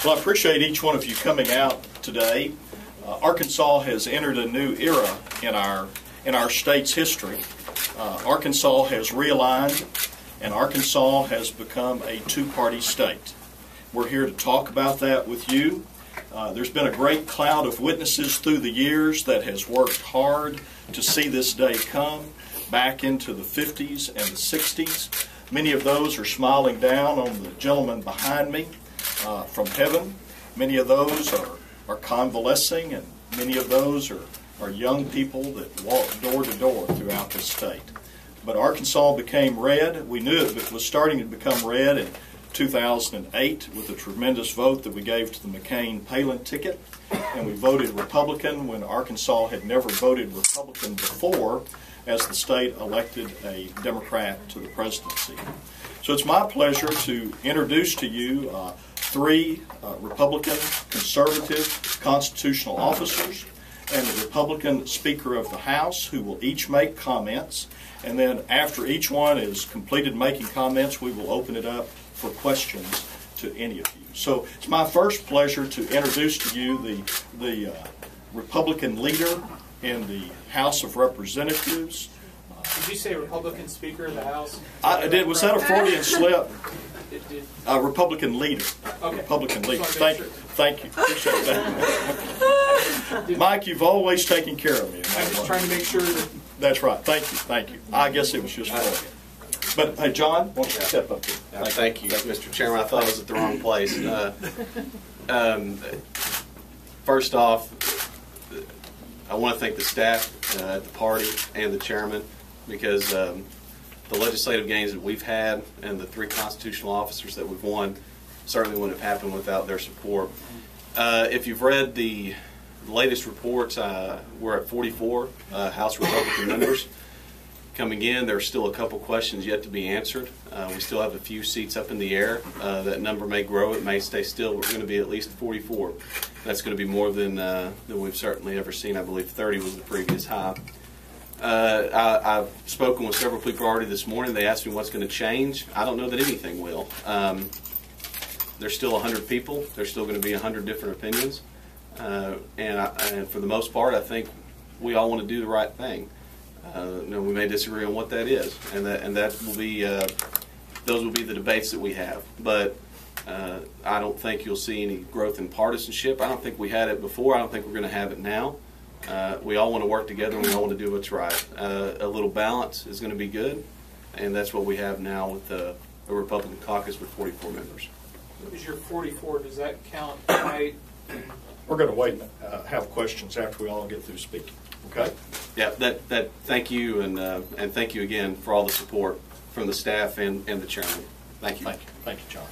Well, I appreciate each one of you coming out today. Arkansas has entered a new era in our state's history. Arkansas has realigned, and Arkansas has become a two-party state. We're here to talk about that with you. There's been a great cloud of witnesses through the years that has worked hard to see this day come back into the 50s and the 60s. Many of those are smiling down on the gentleman behind me from heaven. Many of those are convalescing, and many of those are young people that walk door to door throughout the state. But Arkansas became red. We knew it was starting to become red in 2008 with the tremendous vote that we gave to the McCain-Palin ticket. And we voted Republican when Arkansas had never voted Republican before, as the state elected a Democrat to the presidency. So it's my pleasure to introduce to you three Republican conservative constitutional officers and the Republican Speaker of the House, who will each make comments. And then after each one is completed making comments, we will open it up for questions to any of you. So it's my first pleasure to introduce to you the Republican leader in the House of Representatives. Did you say Republican Speaker of the House? I did. Was that a Freudian slip? It did. Republican leader. Okay. Republican leader. Thank you. Thank you. Appreciate that. Mike, you've always taken care of me. I'm just trying to make sure that... That's right. Thank you. Thank you. I guess it was just Freudian. But, hey, John, why don't you step up here? Thank you, Mr. Chairman. I thought I was at the wrong place. First off, I want to thank the staff at the party and the chairman, because the legislative gains that we've had and the three constitutional officers that we've won certainly wouldn't have happened without their support. If you've read the latest reports, we're at 44 House Republican members. Coming in, there's still a couple questions yet to be answered. We still have a few seats up in the air. That number may grow, it may stay still. We're going to be at least 44. That's going to be more than we've certainly ever seen. I believe 30 was the previous high. I've spoken with several people already this morning. They asked me what's going to change. I don't know that anything will. There's still 100 people. There's still going to be 100 different opinions. And for the most part, I think we all want to do the right thing. We may disagree on what that is, and that will be those will be the debates that we have. But I don't think you'll see any growth in partisanship. I don't think we had it before. I don't think we're going to have it now. We all want to work together, and we all want to do what's right. A little balance is going to be good, and that's what we have now with a Republican caucus with 44 members. Is your 44, does that count tonight? We're going to wait and have questions after we all get through speaking. Okay? Yeah, thank you, and thank you again for all the support from the staff and the chairman. Thank you. Thank you, John.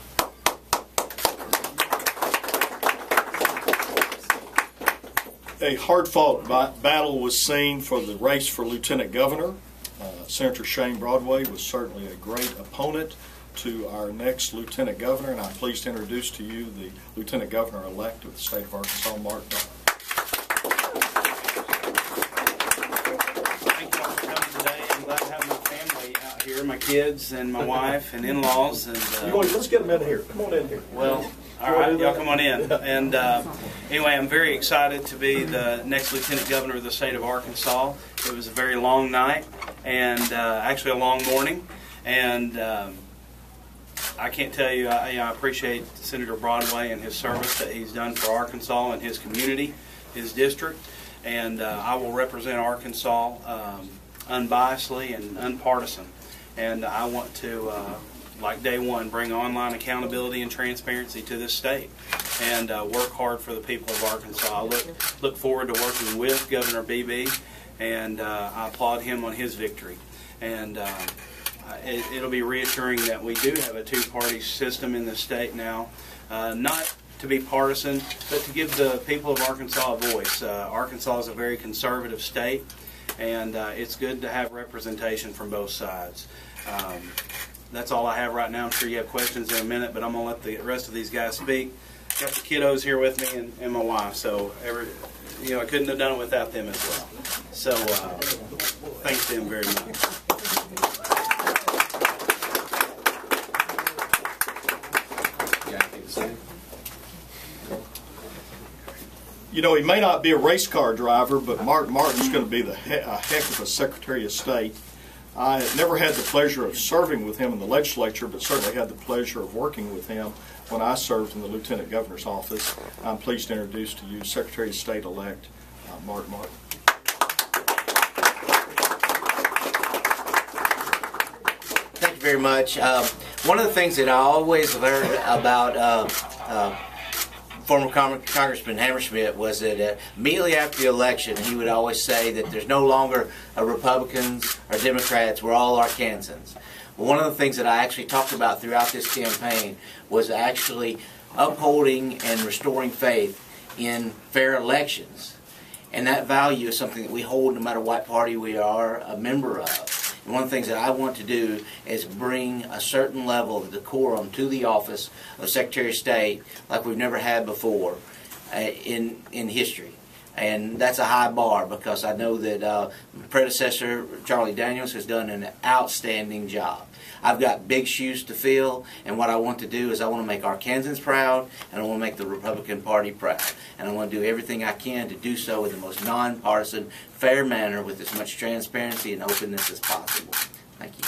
A hard-fought battle was seen for the race for lieutenant governor. Senator Shane Broadway was certainly a great opponent to our next lieutenant governor, and I'm pleased to introduce to you the lieutenant governor-elect of the state of Arkansas, Mark Donner. Here, my kids and my wife and in-laws, and let's get them in here. Come on in here. Well, all right, y'all come on in. And anyway, I'm very excited to be the next lieutenant governor of the state of Arkansas. It was a very long night, and actually a long morning, and I can't tell you. I appreciate Senator Broadway and his service that he's done for Arkansas and his community, his district, and I will represent Arkansas unbiasedly and unpartisan. And I want to, like day one, bring online accountability and transparency to this state, and work hard for the people of Arkansas. I look forward to working with Governor Beebe, and I applaud him on his victory. And it'll be reassuring that we do have a two-party system in the state now, not to be partisan, but to give the people of Arkansas a voice. Arkansas is a very conservative state, and it's good to have representation from both sides. That's all I have right now. I'm sure you have questions in a minute, but I'm going to let the rest of these guys speak. Got the kiddos here with me and my wife, so I couldn't have done it without them as well. So thanks to them very much. You know, he may not be a race car driver, but Martin's going to be a heck of a Secretary of State. I never had the pleasure of serving with him in the legislature, but certainly had the pleasure of working with him when I served in the Lieutenant Governor's office. I'm pleased to introduce to you Secretary of State-elect Martin. Thank you very much. One of the things that I always learned about former Congressman Hammerschmidt was that immediately after the election, he would always say that there's no longer Republicans or Democrats, we're all Arkansans. Well, one of the things that I actually talked about throughout this campaign was actually upholding and restoring faith in fair elections. And that value is something that we hold no matter what party we are a member of. And one of the things that I want to do is bring a certain level of decorum to the office of Secretary of State like we've never had before in history. And that's a high bar because I know that my predecessor, Charlie Daniels, has done an outstanding job. I've got big shoes to fill, and what I want to do is I want to make Arkansans proud, and I want to make the Republican Party proud. And I want to do everything I can to do so in the most nonpartisan, fair manner with as much transparency and openness as possible. Thank you.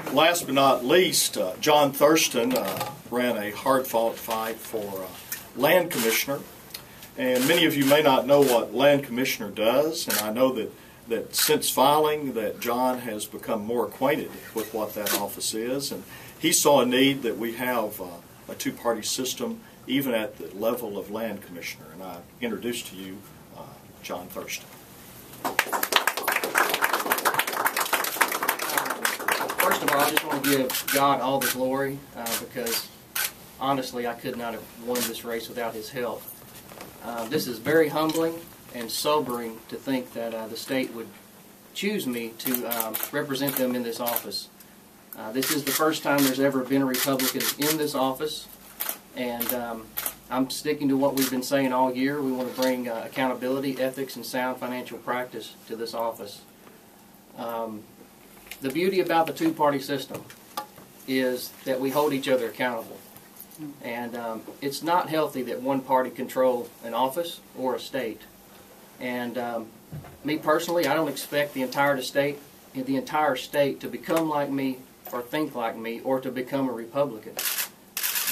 And last but not least, John Thurston ran a hard-fought fight for land commissioner. And many of you may not know what land commissioner does, and I know that since filing that John has become more acquainted with what that office is, and he saw a need that we have a two-party system even at the level of land commissioner, and I introduce to you John Thurston. First of all, I just want to give God all the glory because honestly I could not have won this race without His help. This is very humbling and sobering to think that the state would choose me to represent them in this office. This is the first time there's ever been a Republican in this office, and I'm sticking to what we've been saying all year. We want to bring accountability, ethics, and sound financial practice to this office. The beauty about the two-party system is that we hold each other accountable. And it's not healthy that one party control an office or a state. And me personally, I don't expect the entire state to become like me or think like me or to become a Republican.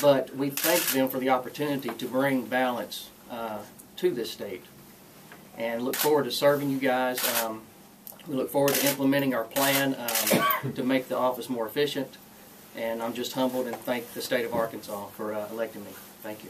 But we thank them for the opportunity to bring balance to this state. And look forward to serving you guys. We look forward to implementing our plan to make the office more efficient. And I'm just humbled and thank the state of Arkansas for electing me. Thank you.